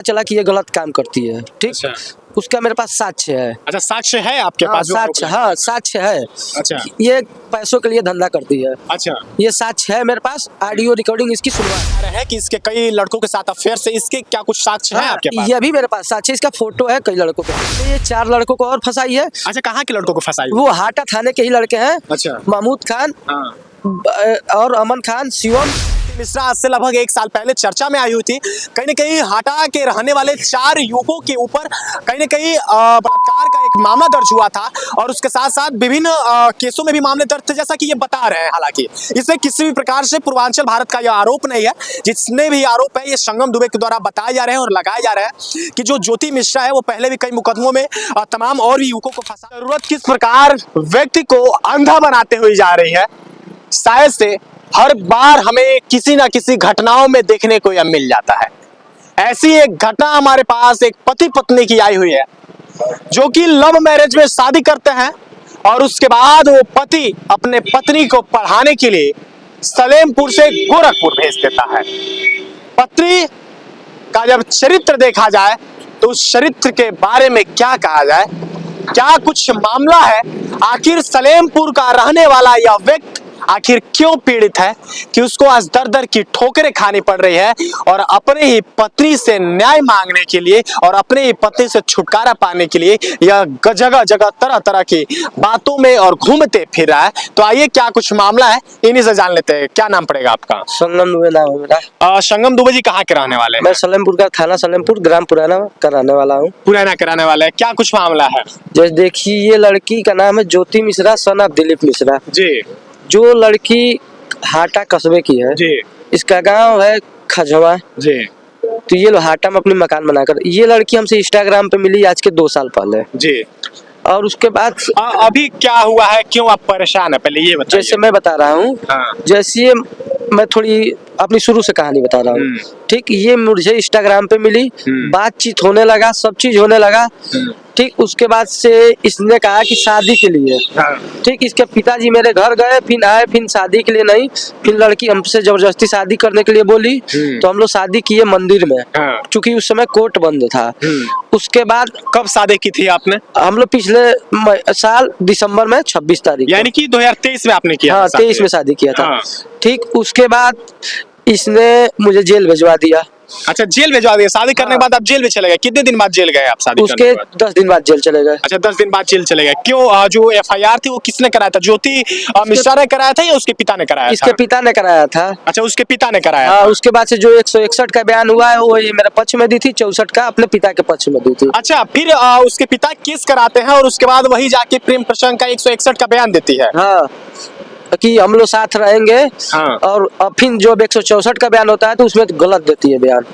चला कि ये गलत काम करती है, ठीक। अच्छा। उसका मेरे पास साक्ष्य है। अच्छा, साक्ष्य है आपके हाँ, पास जो साक्ष्य, आरोप हाँ साक्ष्य है। अच्छा। ये पैसों के लिए धंधा करती है। अच्छा। ये साक्ष्य है मेरे पास, ऑडियो रिकॉर्डिंग इसकी सुनवा है कि इसके कई लड़कों के साथ अफेयर से, इसके क्या कुछ साक्ष्य है आपके पास? ये भी मेरे पास साक्ष्य, इसका फोटो है कई लड़कों के। तो ये 4 लड़कों को और फंसाई है। अच्छा, कहाँ के लड़कों को फंसाई? वो हाटा थाने के ही लड़के हैं। अच्छा। महमूद खान हाँ। और अमन खान, शिवम मिश्रा आज से लगभग 1 साल पहले चर्चा में आई हुई थी। कहीं न कहीं हाटा के रहने वाले 4 युवकों के ऊपर कहीं न कहीं बलात्कार का एक मामला दर्ज हुआ था और उसके साथ साथ विभिन्न केसों में भी मामले दर्ज थे, जैसा कि ये बता रहे हैं। हालांकि इसमें किसी भी प्रकार से पूर्वांचल भारत का यह आरोप नहीं है। जितने भी आरोप है ये संगम दुबे के द्वारा बताए जा रहे हैं और लगाए जा रहे हैं कि जो ज्योति मिश्रा है वो पहले भी कई मुकदमों में तमाम और भी युवकों को फंसा। जरूरत किस प्रकार व्यक्ति को अंधा बनाते हुए जा रही है, शायद से हर बार हमें किसी ना किसी घटनाओं में देखने को यह मिल जाता है। ऐसी एक घटना हमारे पास एक पति पत्नी की आई हुई है, जो कि लव मैरिज में शादी करते हैं और उसके बाद वो पति अपने पत्नी को पढ़ाने के लिए सलेमपुर से गोरखपुर भेज देता है। पत्नी का जब चरित्र देखा जाए तो उस चरित्र के बारे में क्या कहा जाए, क्या कुछ मामला है, आखिर सलेमपुर का रहने वाला यह व्यक्ति आखिर क्यों पीड़ित है कि उसको आज दर दर की ठोकरें खानी पड़ रही है और अपने ही पत्नी से न्याय मांगने के लिए और अपने ही पति से छुटकारा पाने के लिए यह जगह जगह तरह तरह की बातों में और घूमते फिर रहा है। तो आइए क्या कुछ मामला है इन्हीं से जान लेते हैं। क्या नाम पड़ेगा आपका? संगम दुबे नाम है मेरा। संगम दुबे जी कहाँ के रहने वाले हैं? मैं सलेमपुर का, थाना सलेमपुर, ग्राम पुराना का रहने वाला हूँ। पुराना कराने वाला है। क्या कुछ मामला है? जैसे देखिए, ये लड़की का नाम है ज्योति मिश्रा, सन ऑफ दिलीप मिश्रा जी। जो लड़की हाटा कस्बे की है जी। इसका गांव है खजवा जी। तो ये हाटा में अपनी मकान बनाकर, ये लड़की हमसे इंस्टाग्राम पे मिली आज के 2 साल पहले जी। और उसके बाद अभी क्या हुआ है, क्यों आप परेशान है, पहले ये बताइए। जैसे मैं बता रहा हूँ, हाँ। जैसे मैं थोड़ी अपनी शुरू से कहानी बता रहा हूँ, ठीक। ये मुझे इंस्टाग्राम पे मिली, बातचीत होने लगा, सब चीज होने लगा, ठीक। उसके बाद से इसने कहा कि शादी के लिए, ठीक। इसके पिताजी मेरे घर गए, फिर आए, फिर शादी के लिए नहीं, फिर लड़की हमसे जबरदस्ती शादी करने के लिए बोली, तो हम लोग शादी किए मंदिर में, क्योंकि उस समय कोर्ट बंद था। उसके बाद कब शादी की थी आपने? हम लोग पिछले साल दिसंबर में 26 तारीख, यानी कि 2023 में आपने किया? हाँ, 23 में शादी किया था, ठीक। उसके बाद इसने मुझे जेल भिजवा दिया। अच्छा, जेल भिजवा दिया? शादी करने के बाद आप जेल में चले गए? कितने दिन बाद जेल गए आप शादी उसके करने के बाद? 10 दिन बाद जेल चले गए। अच्छा, 10 दिन बाद जेल चले गए। क्यों? जो FIR थी वो किसने कराया था? ज्योति मिश्रा ने कराया था या उसके पिता ने कराया था? इसके पिता ने कराया था। अच्छा, उसके पिता ने कराया हाँ, था। उसके बाद से जो 161 का बयान हुआ है वो ये मेरे पक्ष में दी थी, 64 का अपने पिता के पक्ष में दी थी। अच्छा, फिर उसके पिता केस कराते हैं और उसके बाद वही जाके प्रेम प्रसंग का 161 का बयान देती है। हाँ, कि हम लोग साथ रहेंगे। हाँ। और फिर जो 164 का बयान होता है तो उसमें तो गलत देती है बयान।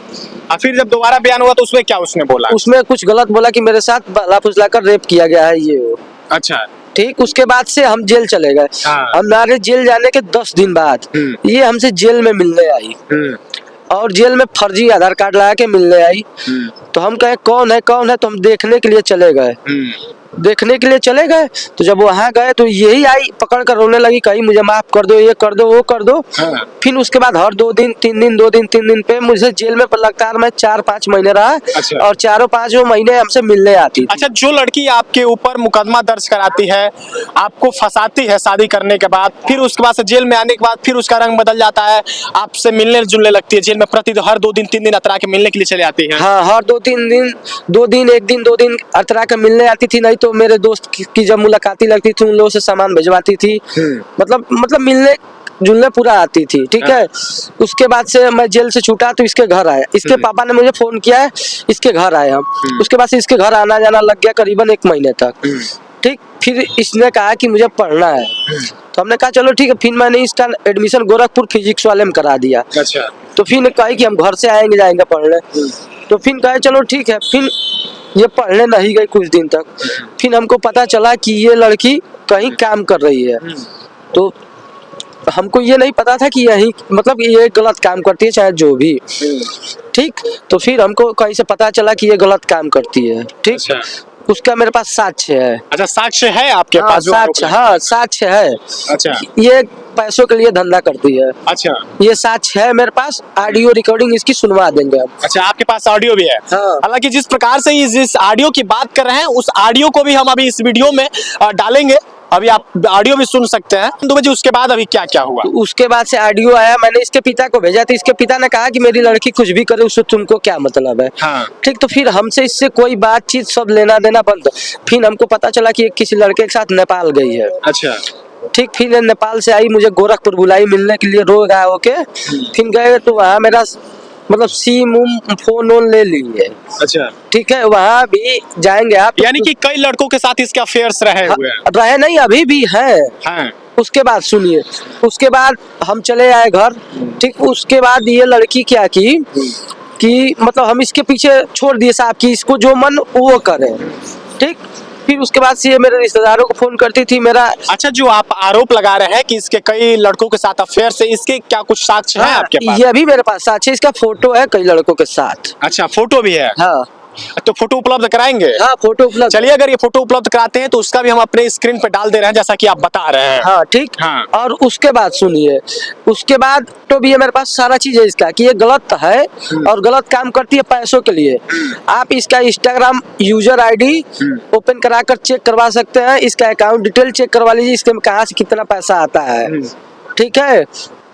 फिर जब दोबारा बयान हुआ तो उसमें क्या उसने बोला? उसमें कुछ गलत बोला कि मेरे साथ बहला फुसला कर रेप किया गया है ये वो। अच्छा, ठीक। उसके बाद से हम जेल चले गए। हाँ। हमारे जेल जाने के 10 दिन बाद ये हमसे जेल में मिलने आई और जेल में फर्जी आधार कार्ड लगा के मिलने आई। तो हम कहे कौन है कौन है, तो हम देखने के लिए चले गए। देखने के लिए चले गए तो जब वहां गए तो यही आई पकड़ कर रोने लगी, कहीं मुझे माफ कर दो, ये कर दो, वो कर दो। हाँ। फिर उसके बाद हर 2 दिन 3 दिन 2 दिन 3 दिन पे मुझे जेल में लगातार मैं 4-5 महीने रहा। अच्छा। और 4-5 महीने हमसे मिलने आती थी। अच्छा, जो लड़की आपके ऊपर मुकदमा दर्ज कराती है, आपको फंसाती है शादी करने के बाद, फिर उसके बाद से जेल में आने के बाद फिर उसका रंग बदल जाता है, आपसे मिलने जुलने लगती है जेल में, प्रति हर 2 दिन 3 दिन अतरा के मिलने के लिए चले आती है। हाँ, हर 2-3 दिन 2 दिन 1 दिन 2 दिन अतरा के मिलने आती थी, नहीं तो मेरे दोस्त की जब मुलाकाती लगती थी उन लोगों से सामान भिजवाती थी। मतलब मिलने जुलने पूरा आती थी, ठीक है। उसके बाद से मैं जेल से छूटा तो इसके घर आया, इसके पापा ने मुझे फोन किया है, इसके घर आए हम। उसके बाद से इसके घर आना जाना लग गया करीबन 1 महीने तक, ठीक। फिर इसने कहा कि मुझे पढ़ना है, तो हमने कहा चलो ठीक है। फिर मैंने इसका एडमिशन गोरखपुर फिजिक्स वाले में करा दिया। अच्छा। तो फिर कहा कि हम घर से आएंगे जाएंगे पढ़ने, तो फिर कहे चलो ठीक है। फिर ये पढ़ने नहीं गई कुछ दिन तक, फिर हमको पता चला कि ये लड़की कहीं काम कर रही है। तो हमको ये नहीं पता था कि यही मतलब ये गलत काम करती है चाहे जो भी, ठीक। तो फिर हमको कहीं से पता चला कि ये गलत काम करती है, ठीक। अच्छा। उसका मेरे पास साक्ष्य है। अच्छा, साक्ष्य है आपके हाँ, पास? साक्ष्य, हाँ साक्ष्य है। अच्छा। ये पैसों के लिए धंधा करती है। अच्छा ये साक्ष्य है मेरे पास, ऑडियो रिकॉर्डिंग इसकी सुनवा देंगे हम। अच्छा, आपके पास ऑडियो भी है? हाँ। हालांकि जिस प्रकार से जिस ऑडियो की बात कर रहे हैं उस ऑडियो को भी हम अभी इस वीडियो में डालेंगे, अभी आप ऑडियो भी सुन सकते हैं। 2 बजे उसके बाद अभी क्या क्या हुआ? तो उसके बाद से ऑडियो आया, मैंने इसके पिता को भेजा, तो इसके पिता ने कहा कि मेरी लड़की कुछ भी करे उससे तुमको क्या मतलब है। हाँ। ठीक, तो फिर हमसे इससे कोई बातचीत, सब लेना देना बंद। फिर हमको पता चला कि किसी लड़के के साथ नेपाल गई है। अच्छा। ठीक, फिर नेपाल से आई, मुझे गोरखपुर बुलाई मिलने के लिए, रो गया होके। फिर गए तो वहाँ मेरा मतलब सिम फोन वोन ले लिए। अच्छा, ठीक है, वहाँ भी जाएंगे आप। यानी कि कई लड़कों के साथ इसके अफेयर्स रहे हुए हैं? रहे नहीं, अभी भी है। हाँ। उसके बाद सुनिए, उसके बाद हम चले आए घर। ठीक, उसके बाद ये लड़की क्या की कि मतलब हम इसके पीछे छोड़ दिए साहब कि इसको जो मन वो करे। ठीक, फिर उसके बाद से ये मेरे रिश्तेदारों को फोन करती थी मेरा। अच्छा, जो आप आरोप लगा रहे हैं कि इसके कई लड़कों के साथ अफेयर से, इसके क्या कुछ साक्ष्य है आपके पास? ये भी मेरे पास साक्ष्य, इसका फोटो है कई लड़कों के साथ। अच्छा, फोटो भी है? हाँ। तो फोटो उपलब्ध कराएंगे? हाँ, फोटो उपलब्ध। चलिए, अगर ये फोटो उपलब्ध कराते हैं तो उसका भी हम अपने स्क्रीन पे डाल दे रहे हैं, जैसा कि आप बता रहे हैं। हाँ, ठीक। हाँ। और उसके बाद सुनिए, उसके बाद तो भी है मेरे पास सारा चीज है इसका कि ये गलत है और गलत काम करती है पैसों के लिए। आप इसका इंस्टाग्राम यूजर आईडी ओपन कराकर चेक करवा सकते हैं, इसका अकाउंट डिटेल चेक करवा लीजिए, इसके में कहाँ से कितना पैसा आता है। ठीक है,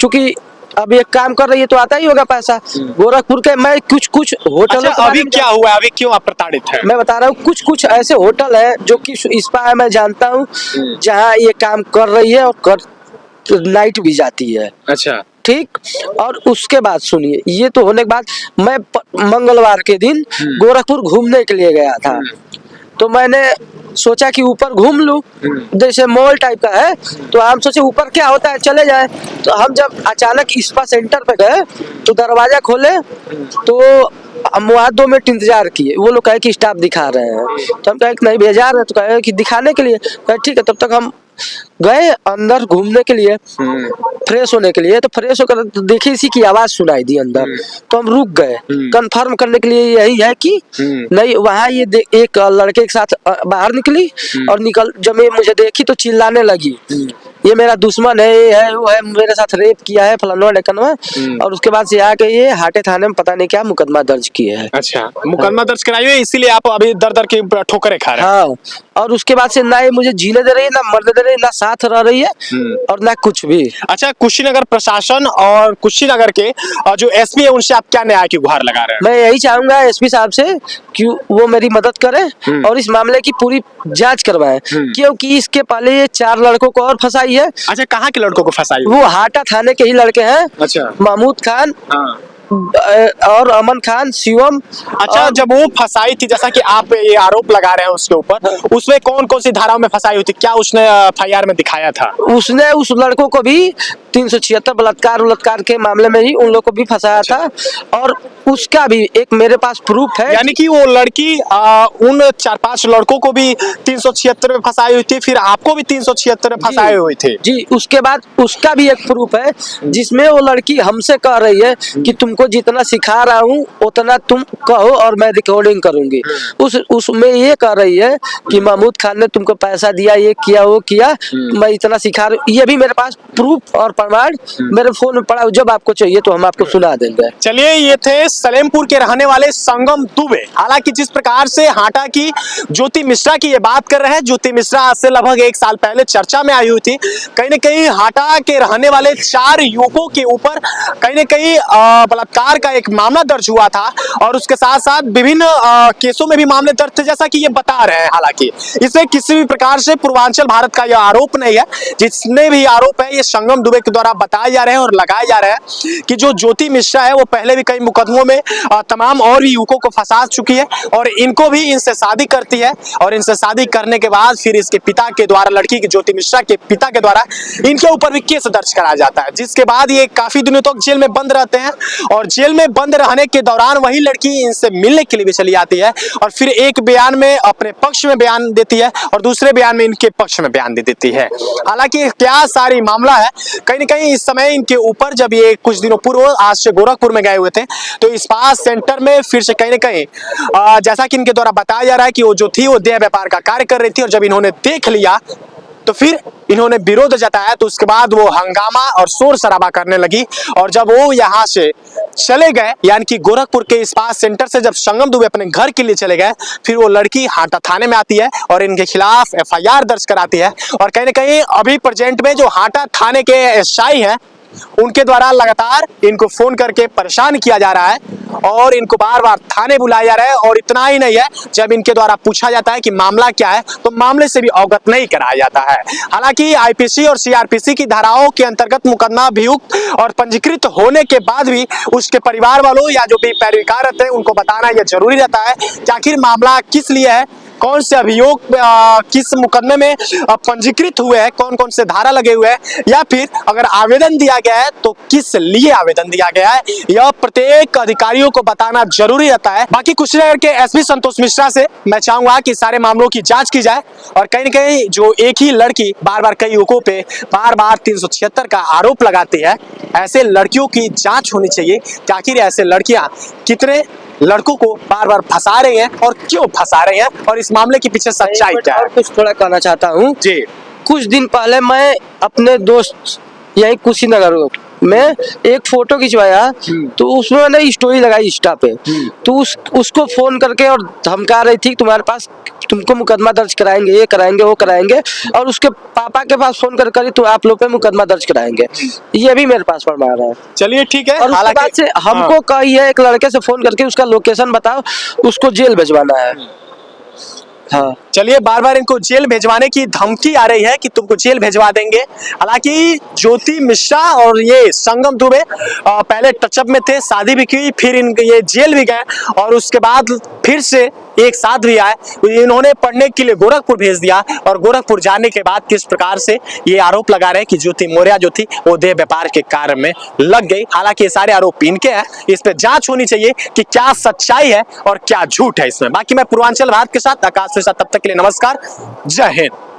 चूंकि अब एक काम कर रही है तो आता ही होगा पैसा। गोरखपुर के मैं कुछ होटल। अच्छा, अभी क्या हुआ, अभी क्यों आप प्रताड़ित हैं? मैं बता रहा हूँ, कुछ ऐसे होटल है जो कि इस पर मैं जानता हूँ जहाँ ये काम कर रही है और नाइट भी जाती है। अच्छा। ठीक, और उसके बाद सुनिए, ये तो होने के बाद मैं मंगलवार के दिन गोरखपुर घूमने के लिए गया था। तो मैंने सोचा कि ऊपर घूम लूं, जैसे मॉल टाइप का है, तो हम सोचे ऊपर क्या होता है चले जाए। तो हम जब अचानक स्पा सेंटर पे गए तो दरवाजा खोले तो हम वहाँ 2 मिनट इंतजार किए। वो लोग कहे कि स्टाफ दिखा रहे हैं, तो हम कहे कि नहीं भेजा रहे, तो कहे कि दिखाने के लिए। कहे ठीक है, तब तक हम गए अंदर घूमने के लिए, फ्रेश होने के लिए। तो फ्रेश होकर तो देखी इसी की आवाज सुनाई दी अंदर, तो हम रुक गए कंफर्म करने के लिए। यही है कि नहीं, वहाँ ये एक लड़के के साथ बाहर निकली और जब मुझे देखी तो चिल्लाने लगी, ये मेरा दुश्मन है, ये है वो है, मेरे साथ रेप किया है फलाना ढकनवा। और उसके बाद से आके ये हाटे थाने में पता नहीं क्या मुकदमा दर्ज किया है। अच्छा, मुकदमा दर्ज कराइए, इसीलिए आप अभी दर दर की ठोकरें खा रहे हैं। हाँ, और उसके बाद से ना ये मुझे जीने दे रही है, ना मरने दे रही है, ना साथ रह रही है और ना कुछ भी। अच्छा, कुशीनगर प्रशासन और कुशीनगर के जो एसपी है उनसे आप क्या न्याय की गुहार लगा रहे हैं? मैं यही चाहूंगा एसपी साहब से कि वो मेरी मदद करें और इस मामले की पूरी जांच करवाएं, क्योंकि इसके पहले ये 4 लड़कों को और फंसाई है। अच्छा, कहाँ के लड़कों को फंसाई? वो हाटा थाने के ही लड़के हैं। अच्छा। महमूद खान और अमन खान, शिवम। अच्छा, जब वो फंसाई थी, जैसा कि आप ये आरोप लगा रहे हैं उसके ऊपर, उसमें कौन कौन सी धाराओं में फंसाई हुई थी, क्या उसने एफआईआर में दिखाया था? उसने उस लड़कों को भी 376 बलात्कार के मामले में ही उन लोगों को भी फंसाया था, और उसका भी एक मेरे पास प्रूफ है। यानी कि वो लड़की उन 4-5 लड़कों को भी 376 में फंसाई हुई थी, फिर आपको भी 376 में फंसाए हुए थे? जी, उसके बाद उसका भी एक प्रूफ है जिसमें वो लड़की हमसे कह रही है कि तुमको जितना सिखा रहा हूँ उतना तुम कहो और मैं रिकॉर्डिंग करूंगी। उसमें ये कह रही है कि महमूद खान ने तुमको पैसा दिया, ये किया वो किया, मैं इतना सिखा रहा हूँ। ये भी मेरे पास प्रूफ और प्रमाण मेरे फोन में पड़ा, जब आपको चाहिए तो हम आपको सुना देंगे। चलिए, ये थे सलेमपुर के रहने वाले संगम दुबे। हालांकि जिस प्रकार से हाटा की ज्योति मिश्रा की ये बात कर रहे हैं, ज्योति मिश्रा आज से लगभग 1 साल पहले चर्चा में आई हुई थी। कहीं न कहीं हाटा के रहने वाले 4 युवकों के ऊपर कहीं न कहीं बलात्कार का एक मामला दर्ज हुआ था, और उसके साथ साथ विभिन्न केसों में भी मामले दर्ज थे, जैसा कि ये बता रहे हैं। हालांकि इसमें किसी भी प्रकार से पूर्वांचल भारत का यह आरोप नहीं है, जितने भी आरोप है ये संगम दुबे के द्वारा बताए जा रहे हैं और लगाए जा रहे हैं कि जो ज्योति मिश्रा है वो पहले भी कई मुकदमों में तमाम और भी युवकों को फंसा चुकी है, और इनको भी इनसे शादी करती है, और इनसे शादी करने के बाद फिर इसके पिता के द्वारा, लड़की के ज्योति मिश्रा के पिता के द्वारा इनके ऊपर भी केस दर्ज कराया जाता है, जिसके बाद ये काफी दिनों तक जेल में बंद रहते हैं। और जेल में बंद रहने के दौरान वही लड़की इनसे मिलने के लिए भी चली आती है, और फिर एक बयान में अपने पक्ष में बयान देती है और दूसरे बयान में इनके पक्ष में बयान दे देती है। हालांकि क्या सारी मामला है, कहीं न कहीं इस समय इनके ऊपर, जब ये कुछ दिनों पूर्व आज से गोरखपुर में गए हुए थे, तो इस्पात सेंटर में फिर से कहीं न कहीं जैसा कि इनके द्वारा बताया जा रहा है कि वो जो थी वो देह व्यापार का कार्य कर रही थी, और जब इन्होंने देख लिया तो फिर इन्होंने विरोध जताया, तो उसके बाद वो हंगामा और शोर शराबा करने लगी। और जब वो यहाँ से चले गए, यानी कि गोरखपुर के स्पा सेंटर से जब संगम दुबे अपने घर के लिए चले गए, फिर वो लड़की हाटा थाने में आती है और इनके खिलाफ FIR दर्ज कराती है। और कहीं ना कहीं अभी प्रेजेंट में जो हाटा थाने के SI हैं, उनके द्वारा लगातार इनको फोन करके परेशान किया जा रहा है और इनको बार बार थाने बुलाया जा रहा है। और इतना ही नहीं है, जब इनके द्वारा पूछा जाता है कि मामला क्या है, तो मामले से भी अवगत नहीं कराया जाता है। हालांकि IPC और CRPC की धाराओं के अंतर्गत मुकदमा अभियुक्त और पंजीकृत होने के बाद भी उसके परिवार वालों या जो भी पैरविकार रहते हैं उनको बताना यह जरूरी रहता है कि आखिर मामला किस लिए है, कौन से अभियोग किस मुकदमे में पंजीकृत हुए हैं, कौन कौन से धारा लगे हुए हैं, या फिर अगर आवेदन दिया गया है तो किस लिए आवेदन दिया गया है, यह प्रत्येक अधिकारियों को बताना जरूरी रहता है। बाकी कुशीनगर के SP संतोष मिश्रा से मैं चाहूंगा कि सारे मामलों की जांच की जाए और कहीं न कहीं जो एक ही लड़की बार बार कई युवकों पे बार बार 376 का आरोप लगाती है, ऐसे लड़कियों की जांच होनी चाहिए कि आखिर ऐसे लड़कियां कितने लड़कों को बार बार फंसा रही हैं और क्यों फंसा रही हैं, और इस मामले के पीछे सच्चाई क्या है। कुछ थोड़ा कहना चाहता हूँ जी। कुछ दिन पहले मैं अपने दोस्त यही कुशीनगर में एक फोटो खिंचवाया, तो उसमें मैंने स्टोरी लगाई इंस्टा पे, तो उसको फोन करके और धमका रही थी तुम्हारे पास, तुमको मुकदमा दर्ज कराएंगे, ये कराएंगे वो कराएंगे, और उसके पापा के पास फोन कर करी तो आप लोग पे मुकदमा दर्ज कराएंगे, ये भी मेरे पास फरमा रहा है। चलिए ठीक है। और उसके बाद से हमको कही है एक लड़के से फोन करके उसका लोकेशन बताओ, उसको जेल भिजवाना है। हाँ, चलिए, बार बार इनको जेल भेजवाने की धमकी आ रही है कि तुमको जेल भेजवा देंगे। हालांकि ज्योति मिश्रा और ये संगम दुबे पहले टचअप में थे, शादी भी की, फिर ये जेल भी गए और उसके बाद फिर से एक साथ भी आए। इन्होंने पढ़ने के लिए गोरखपुर भेज दिया और गोरखपुर जाने के बाद किस प्रकार से ये आरोप लगा रहे हैं कि ज्योति मौर्य जो थी वो देह व्यापार के कार्य में लग गई। हालांकि ये सारे आरोप इनके हैं, इस पे जांच होनी चाहिए कि क्या सच्चाई है और क्या झूठ है इसमें। बाकी मैं पूर्वांचल भारत के साथ आकाश के साथ, तब तक के लिए नमस्कार, जय हिंद।